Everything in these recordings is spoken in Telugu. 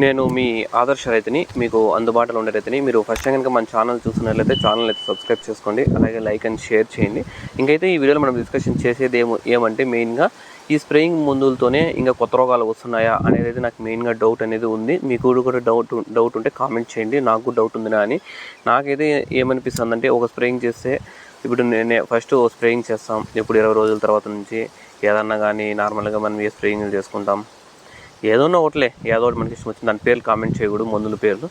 నేను మీ ఆదర్శ రైతుని, మీకు అందుబాటులో ఉండే రైతుని. మీరు ఫస్ట్ టైం కనుక మన ఛానల్ చూస్తున్నట్లయితే ఛానల్ అయితే సబ్స్క్రైబ్ చేసుకోండి, అలాగే లైక్ అండ్ షేర్ చేయండి. ఇంకైతే ఈ వీడియోలో మనం డిస్కషన్ చేసేది ఏమంటే మెయిన్గా ఈ స్ప్రేయింగ్ మందులతోనే ఇంకా కొత్త రోగాలు వస్తున్నాయా అనేది అయితే నాకు మెయిన్గా డౌట్ అనేది ఉంది. మీకు కూడా డౌట్ ఉంటే కామెంట్ చేయండి. నాకు డౌట్ ఉందినా అని. నాకైతే ఏమనిపిస్తుంది అంటే, ఒక స్ప్రేయింగ్ చేస్తే ఇప్పుడు నేను ఫస్ట్ స్ప్రేయింగ్ చేస్తాం, ఇప్పుడు 20 రోజుల తర్వాత నుంచి ఏదన్నా కానీ నార్మల్గా మనం ఏ స్ప్రేయింగ్ చేసుకుంటాం, ఏదోన్నా ఒకటిలే, ఏదో ఒకటి మనకి ఇష్టం వచ్చింది దాని పేర్లు కామెంట్ చేయకూడదు, మందుల పేర్లు.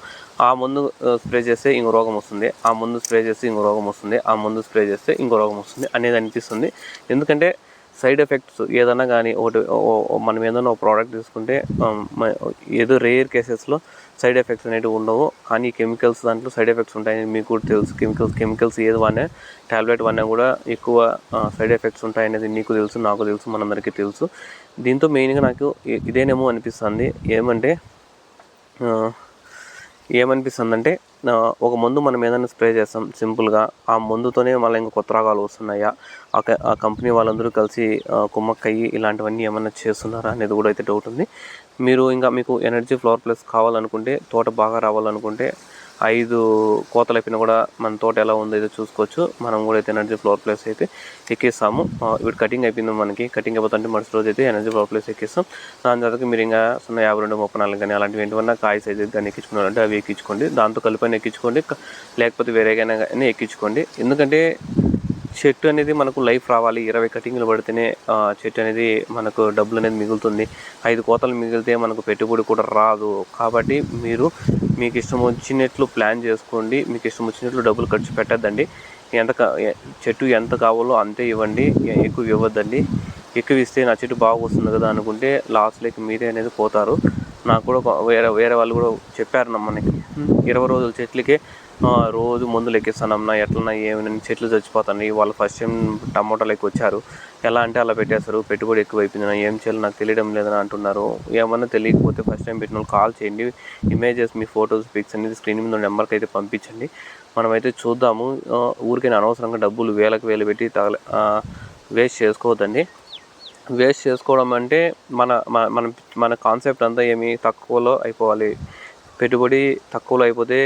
ఆ మందు స్ప్రే చేస్తే ఇంకో రోగం వస్తుంది, ఆ మందు స్ప్రే చేస్తే ఇంకో రోగం వస్తుంది, ఆ మందు స్ప్రే చేస్తే ఇంకో రోగం వస్తుంది అనేది అనిపిస్తుంది. ఎందుకంటే సైడ్ ఎఫెక్ట్స్ ఏదన్నా కానీ ఒకటి, మనం ఏదైనా ఒక ప్రోడక్ట్ తీసుకుంటే ఏదో రేర్ కేసెస్లో సైడ్ ఎఫెక్ట్స్ అనేవి ఉండవు, కానీ కెమికల్స్ దాంట్లో సైడ్ ఎఫెక్ట్స్ ఉంటాయని మీకు కూడా తెలుసు. కెమికల్స్ ఏది వాడినా, ట్యాబ్లెట్ వాడినా కూడా ఎక్కువ సైడ్ ఎఫెక్ట్స్ ఉంటాయనేది నీకు తెలుసు, నాకు తెలుసు, మనందరికీ తెలుసు. దీంతో మెయిన్గా నాకు ఇదేనేమో అనిపిస్తుంది. ఏమనిపిస్తుందంటే ఒక మందు మనం ఏదైనా స్ప్రే చేస్తాం సింపుల్గా, ఆ మందుతోనే మళ్ళీ ఇంకా కొత్త రోగాలు వస్తున్నాయా, ఆ కంపెనీ వాళ్ళందరూ కలిసి కుమ్మక్కయ్యి ఇలాంటివన్నీ ఏమన్నా చేస్తున్నారా అనేది కూడా అయితే డౌట్ ఉంది. మీకు ఎనర్జీ ఫ్లవర్ ప్లస్ కావాలనుకుంటే, తోట బాగా రావాలనుకుంటే 5 కోతలు అయిపోయినా కూడా మన తోట ఎలా ఉందో అయితే చూసుకోవచ్చు. మనం కూడా అయితే ఎనర్జీ ఫ్లవర్ ప్లస్ అయితే ఎక్కిస్తాము. ఇప్పుడు కటింగ్ అయిపోయింది, మనకి కటింగ్ అయిపోతుంటే మరుసటి రోజు అయితే ఎనర్జీ ఫ్లవర్ ప్లస్ ఎక్కిస్తాం. దాని తర్వాత మీరు ఇంకా 052, 34 కానీ అలాంటివి ఏంటన్నా కాయ సైజు కానీ ఎక్కించుకున్నారంటే అవి ఎక్కించుకోండి. దాంతో కలిపైనా ఎక్కించుకోండి, లేకపోతే వేరేగానే ఎక్కించుకోండి. ఎందుకంటే చెట్టు అనేది మనకు లైఫ్ రావాలి. 20 కటింగ్లు పడితేనే చెట్టు అనేది మనకు డబ్బులు అనేది మిగులుతుంది. 5 కోతలు మిగిలితే మనకు పెట్టుబడి కూడా రాదు. కాబట్టి మీకు ఇష్టం వచ్చినట్లు ప్లాన్ చేసుకోండి, మీకు ఇష్టం వచ్చినట్లు డబ్బులు ఖర్చు పెట్టద్దండి. చెట్టు ఎంత కావాలో అంతే ఇవ్వండి, ఎక్కువ ఇవ్వద్దండి. ఎక్కువ ఇస్తే నా చెట్టు బాగా వస్తుంది కదా అనుకుంటే లాస్లోకి మీరే అనేది పోతారు. నాకు కూడా వేరే వాళ్ళు కూడా చెప్పారు మనకి, 20 రోజుల చెట్లకే రోజు మందులు ఎక్కిస్తానన్నా, ఎట్లన్నా ఏమైనా చెట్లు చచ్చిపోతాయి. వాళ్ళు ఫస్ట్ టైం టమోటాలకి వచ్చారు, ఎలా అంటే అలా పెట్టేస్తారు, పెట్టుబడి ఎక్కువ అయిపోయింది, ఏం చేయాలో నాకు తెలియడం లేదని అంటున్నారు. ఏమన్నా తెలియకపోతే ఫస్ట్ టైం పెట్టిన వాళ్ళు కాల్ చేయండి, ఇమేజెస్, మీ ఫొటోస్, పిక్స్ అనేది స్క్రీన్ మీద నెంబర్కి అయితే పంపించండి. మనమైతే చూద్దాము. ఊరికైనా అనవసరంగా డబ్బులు వేలకు వేలు పెట్టి వేస్ట్ చేసుకోవద్దండి. వేస్ట్ చేసుకోవడం అంటే మన కాన్సెప్ట్ అంతా తక్కువలో అయిపోవాలి. పెట్టుబడి తక్కువలో అయిపోతే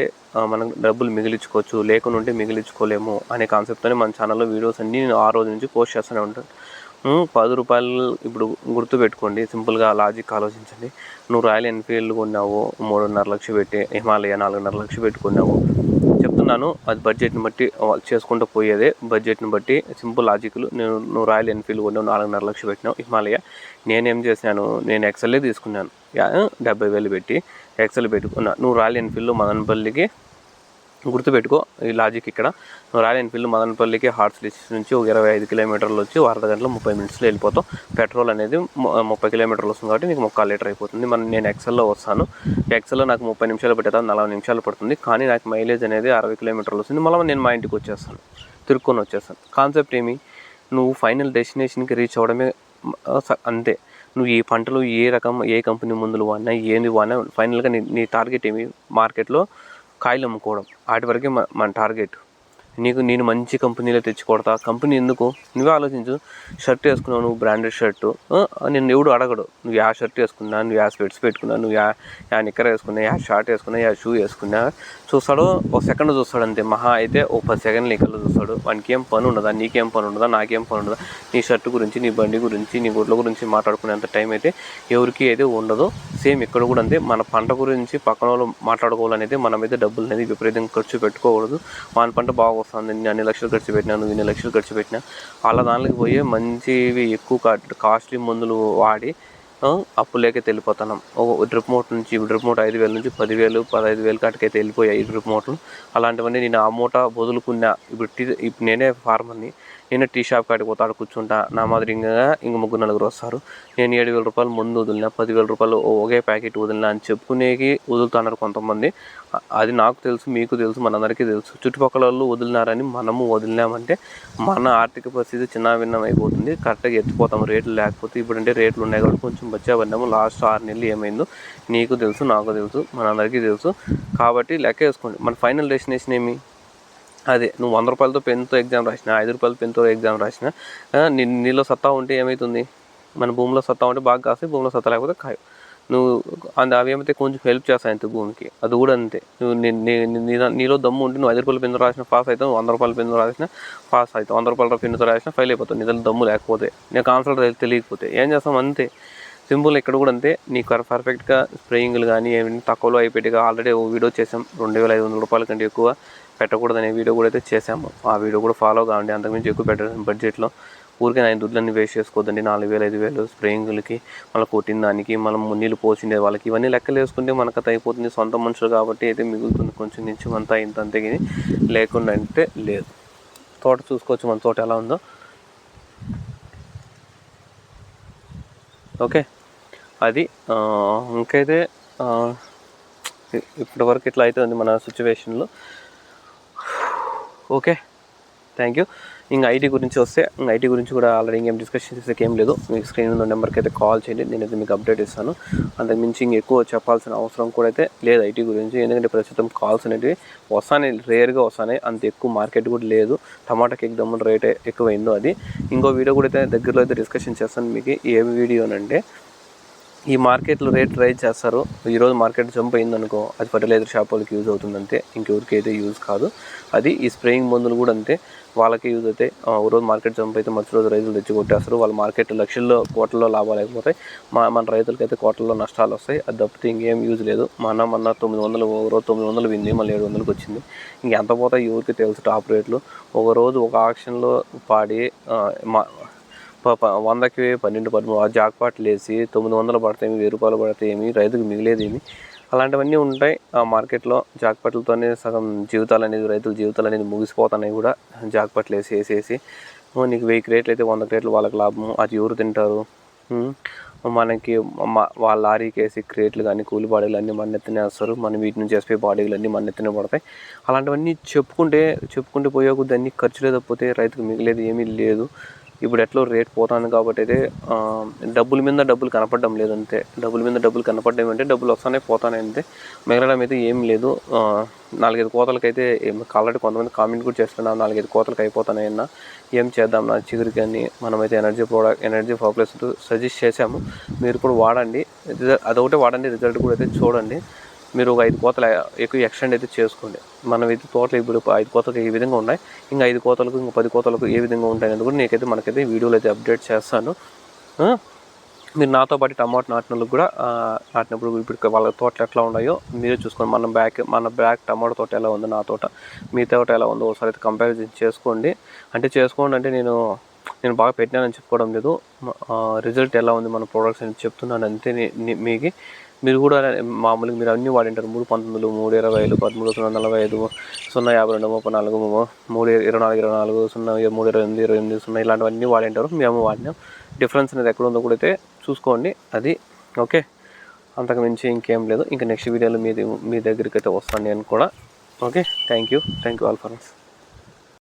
మనం డబ్బులు మిగిలించుకోవచ్చు, లేకుండా ఉంటే మిగిలించుకోలేము అనే కాన్సెప్ట్తోనే మన ఛానల్లో వీడియోస్ అన్నీ నేను ఆ రోజు నుంచి పోస్ట్ చేస్తూనే ఉంటాను. 10 రూపాయలు ఇప్పుడు గుర్తుపెట్టుకోండి, సింపుల్గా లాజిక్ ఆలోచించండి. నువ్వు రాయల్ ఎన్ఫీల్డ్ కొన్నావు 3.5 లక్షలు పెట్టి, హిమాలయ 4.5 లక్షలు పెట్టుకున్నావు చెప్తున్నాను. అది బడ్జెట్ని బట్టి చేసుకుంటూ పోయేదే, బడ్జెట్ని బట్టి సింపుల్ లాజిక్లు. నువ్వు రాయల్ ఎన్ఫీల్డ్ కొన్నావు 4.5 లక్షలు పెట్టినావు, హిమాలయ. నేనేం చేశాను, నేను ఎక్సెల్లే తీసుకున్నాను, 70,000 పెట్టి ఎక్సెల్ పెట్టుకున్నా. నువ్వు రాయల్ ఎన్ఫీల్డ్ మదనపల్లికి, గుర్తుపెట్టుకో ఈ లాజిక్ ఇక్కడ, నువ్వు రాయల్ ఎన్ఫీల్డ్ మదనపల్లికి హార్ట్స్ లిస్ట్ నుంచి ఒక 25 కిలోమీటర్లు వచ్చి అర్ధ గంటలో 30 మినిట్స్లో వెళ్ళిపోతావు. పెట్రోల్ అనేది 30 కిలోమీటర్లు వస్తుంది కాబట్టి నీకు 1/4 లీటర్ అయిపోతుంది. నేను ఎక్సెల్లో వస్తాను, ఎక్సెల్లో నాకు 30 నిమిషాలు పట్టేది, 40 నిమిషాలు పడుతుంది, కానీ నాకు మైలేజ్ అనేది 60 కిలోమీటర్లు వస్తుంది. మళ్ళీ నేను మా ఇంటికి వచ్చేస్తాను, తిరుక్కొని వచ్చేస్తాను. కాన్సెప్ట్ ఏమి, నువ్వు ఫైనల్ డెస్టినేషన్కి రీచ్ అవ్వడమే అంతే. నువ్వు ఈ పంటలు ఏ కంపెనీ మందులు వాడినా, ఏంది వాడినా, ఫైనల్గా నీ టార్గెట్ ఏమి, మార్కెట్లో కాయలు అమ్ముకోవడం. వాటి వరకే మన టార్గెట్. నేను మంచి కంపెనీలో తెచ్చుకొడతా. కంపెనీ ఎందుకు, నువ్వే ఆలోచించు. షర్ట్ వేసుకున్నావు, నువ్వు బ్రాండెడ్ షర్టు, నేను ఎవడు అడగడు నువ్వు యా షర్ట్ వేసుకున్నా, నువ్వు యా స్పెట్స్ పెట్టుకున్నా, నువ్వు యా నిక్కర్ వేసుకున్నా, యా షార్ట్ వేసుకున్నా, యా షూ వేసుకున్నా, చూస్తాడు, ఒక సెకండ్ చూస్తాడు అంతే, మహా అయితే ఒక 10 సెకండ్లు నీకల్లో చూస్తాడు. వానికి ఏం పని ఉండదా, నీకేం పని ఉండదా, నాకేం పని ఉండదా, నీ షర్ట్ గురించి, నీ బండి గురించి, నీ గుడ్ల గురించి మాట్లాడుకునేంత టైం అయితే ఎవరికి అయితే ఉండదు. సేమ్ ఇక్కడ కూడా అంతే, మన పంట గురించి పక్కన వాళ్ళు మాట్లాడుకోవాలనేది, మనమైతే డబ్బులు అనేది విపరీతంగా ఖర్చు పెట్టుకోకూడదు. మన పంట బాగా వస్తుంది, నేను అన్ని లక్షలు ఖర్చు పెట్టినా, నువ్వు ఇన్ని లక్షలు ఖర్చు పెట్టినా, అలా దానికి పోయి మంచివి ఎక్కువ కాస్ట్లీ మందులు వాడి అప్పులేకే వెళ్ళిపోతున్నాం. డ్రిప్ మోటార్ నుంచి, డ్రిప్ మోటార్ 5,000 నుంచి 10,000, 15,000 కాటికైతే వెళ్ళిపోయాయి డ్రిప్ మోటార్లు. అలాంటివన్నీ నేను ఆ మూట వదులుకున్నా. ఇప్పుడు నేనే ఫార్మర్ని, నేను టీ షాప్ కాడికి పోతాడు కూర్చుంటా, నా మాదిరిగా ఇంక 3-4 వస్తారు. నేను 7,000 రూపాయలు ముందు వదిలినా, 10,000 రూపాయలు ఒకే ప్యాకెట్ వదిలినా అని చెప్పుకునేకి వదులుతున్నారు కొంతమంది. అది నాకు తెలుసు, మీకు తెలుసు, మనందరికీ తెలుసు. చుట్టుపక్కల వాళ్ళు వదిలినారని మనము వదిలినామంటే మన ఆర్థిక పరిస్థితి చిన్నాభిన్నం అయిపోతుంది. కరెక్ట్గా ఎత్తిపోతాము రేట్లు లేకపోతే. ఇప్పుడంటే రేట్లు ఉన్నాయి కాబట్టి కొంచెం బచ్చా పడినాము. లాస్ట్ 6 నెలలు ఏమైందో నీకు తెలుసు, నాకు తెలుసు, మనందరికీ తెలుసు. కాబట్టి లెక్క వేసుకోండి, మన ఫైనల్ డెస్టినేషన్ ఏమి. అదే నువ్వు 100 రూపాయలతో పెన్తో ఎగ్జామ్ రాసినా, 5 రూపాయల పెన్తో ఎగ్జామ్ రాసినా, నీలో సత్తా ఉంటే ఏమవుతుంది, మన భూమిలో సత్తా ఉంటే బాగా కాస్తాయి, భూమిలో సత్తా లేకపోతే కాయ. నువ్వు అవి ఏమైతే కొంచెం హెల్ప్ చేస్తాయి అంతే భూమికి. అది కూడా అంతే. నువ్వు నీలో దమ్ము ఉంటే నువ్వు 5 రూపాయల పెన్ను రాసిన పాస్ అవుతావు, 100 రూపాయల పెన్ను రాసిన పాస్ అవుతావు, 100 రూపాయల పెన్నుతో రాసిన ఫెయిల్ అయిపోతావు. నీలో దమ్ము లేకపోతే, నీకు ఆన్సర్ తెలియకపోతే ఏం చేస్తాం అంతే. సింపుల్. ఇక్కడ కూడా అంతే. నీకు పర్ఫెక్ట్గా స్ప్రేయింగ్లు కానీ ఏమైనా తక్కువలో అయిపోయిగా ఆల్రెడీ ఓ వీడియో చేసాం. 2500 రూపాయల కంటే ఎక్కువ పెట్టకూడదనే వీడియో కూడా అయితే చేసాము. ఆ వీడియో కూడా ఫాలో కావండి. అంతకుమించి ఎక్కువ పెట్టడం బడ్జెట్లో ఊరికే ఆయన దుడ్లన్నీ వేస్ట్ చేసుకోవద్దండి. 4000 5000 స్ప్రేయింగ్లకి, మళ్ళీ కొట్టిన దానికి, మనం నీళ్ళు పోసిండే వాళ్ళకి, ఇవన్నీ లెక్కలు వేసుకుంటే మనకు అది అయిపోతుంది. సొంత మనుషులు కాబట్టి అయితే మిగులుతుంది కొంచెం నుంచి అంతా ఇంత అంతే. లేకుండా అంటే లేదు. తోట చూసుకోవచ్చు మన తోట ఎలా ఉందో. ఓకే, అది ఇంకైతే ఇప్పటివరకు ఇట్లా అవుతుంది మన సిచ్యువేషన్లో. Okay, thank you. ఇంకా ఐటీ గురించి వస్తే, ఐటీ గురించి కూడా ఆల్రెడీ ఇంకేం డిస్కషన్ చేసేకి ఏం లేదు. మీకు స్క్రీన్ ఉన్న నెంబర్కి అయితే కాల్ చేయండి, నేనైతే మీకు అప్డేట్ ఇస్తాను. అంతకు మించి ఇంకెక్కువ చెప్పాల్సిన అవసరం కూడా అయితే లేదు ఐటీ గురించి. ఎందుకంటే ప్రస్తుతం కాల్స్ అనేవి వస్తాయి, రేర్గా వస్తాయి. అంత ఎక్కువ మార్కెట్ కూడా లేదు. టమాటాకి ఎగ్దమ్ముల రేట్ ఎక్కువైందో అది. ఇంకో వీడియో కూడా అయితే దగ్గరలో అయితే డిస్కషన్ చేస్తాను మీకు. ఏ వీడియో అంటే, ఈ మార్కెట్లో రేట్ రైజ్ చేస్తారు. ఈరోజు మార్కెట్ జంప్ అయిందనుకో, అది ఫర్టిలైజర్ షాప్ వాళ్ళకి యూజ్ అవుతుంది అంతే, ఇంకెవరికి అయితే యూజ్ కాదు. అది ఈ స్ప్రేయింగ్ మందులు కూడా అంతే, వాళ్ళకి యూజ్ అయితే. రోజు మార్కెట్ జంప్ అయితే మరుసటి రోజు రైతులు తెచ్చి కొట్టేస్తారు. వాళ్ళ మార్కెట్ లక్షల్లో కోట్లలో లాభాలు అయిపోతాయి. మన రైతులకైతే కోట్లలో నష్టాలు వస్తాయి. అది తప్పితే ఇంకేం యూజ్ లేదు. మొన్న 900, ఒక రోజు 900 వింది, మళ్ళీ 700కి వచ్చింది. ఇంకెంత పోతాయి ఎవరికి తెలుసు టాప్ రేట్లు. ఒక రోజు ఒక ఆక్షన్లో పాడి 100కి 12 13 జాక్పాట్లు వేసి 900 పడతాయి, 1000 రూపాయలు పడతాయి, ఏమి రైతుకు మిగిలేదేమి. అలాంటివన్నీ ఉంటాయి ఆ మార్కెట్లో. జాక్పాట్లతోనే సగం జీవితాలు అనేది, రైతుల జీవితాలు అనేది ముగిసిపోతున్నాయి కూడా. జాక్పాట్లు వేసేసి నీకు 1000 క్రేట్లు అయితే 100 క్రేట్లు వాళ్ళకి లాభము. అది ఎవరు తింటారు? మనకి వాళ్ళ లారీకి వేసి క్రేట్లు కానీ కూలి బాడీలు అన్నీ మన ఎత్తునే వేస్తారు. మనం వీటి నుంచి వేసిపోయి బాడీలు అన్నీ మన ఎత్తునే పడతాయి. అలాంటివన్నీ చెప్పుకుంటే పోయే కొద్ది అన్నీ ఖర్చు లేకపోతే రైతుకు మిగిలేదు ఏమీ లేదు. ఇప్పుడు ఎట్లా రేట్ పోతుంది కాబట్టి అయితే డబ్బుల మీద డబ్బులు కనపడడం లేదంతే. డబ్బుల మీద డబ్బులు కనపడడం అంటే డబ్బులు వస్తానే పోతానే అంతే, మిగలడం అయితే ఏం లేదు. 4-5 కోతలకైతే ఆల్రెడీ కొంతమంది కామెంట్ కూడా చేస్తున్నారు, 4-5 కోతలకు అయిపోతానన్నా ఏం చేద్దాం నా చిగురికి అని. మనమైతే ఎనర్జీ ఫార్ములేస్ సజెస్ట్ చేసాము, మీరు కూడా వాడండి. అదొకటే వాడండి, రిజల్ట్ కూడా అయితే చూడండి. మీరు ఒక 5 కోతలు ఎక్కువ ఎక్స్టెండ్ అయితే చేసుకోండి. మనం అయితే తోటలు ఇప్పుడు 5 కోతలకు ఏ విధంగా ఉన్నాయి, ఇంకా 5 కోతలకు, ఇంకా 10 కోతలకు ఏ విధంగా ఉంటాయని కూడా మనకైతే వీడియోలో అయితే అప్డేట్ చేస్తాను. మీరు నాతో పాటు టమాటో నాటినోళ్ళకి కూడా నాటినప్పుడు ఇప్పుడు వాళ్ళ తోటలు ఎట్లా ఉన్నాయో మీరే చూసుకోండి. మన బ్యాక్ టమాటో తోట ఎలా ఉందో, నా తోట మీ తోట ఎలా ఉందో ఒకసారి అయితే కంపారిజన్ చేసుకోండి. అంటే నేను బాగా పెట్టినానని చెప్పుకోవడం లేదు. రిజల్ట్ ఎలా ఉంది మన ప్రోడక్ట్స్ అని చెప్తున్నాను అంతే. మీరు కూడా మామూలుగా మీరు అన్నీ వాడింటారు. 319, 320, 1345, 052, 34, 324, 0, 328, ఇలాంటివన్నీ వాడింటారు. మేము వాడినాం. డిఫరెన్స్ అనేది ఎక్కడ ఉందో కూడా అయితే చూసుకోండి. అది ఓకే, అంతకు మించి ఇంకేం లేదు. ఇంకా నెక్స్ట్ వీడియోలో మీ దగ్గరికి అయితే వస్తాను నేను కూడా. Okay, thank you all for us.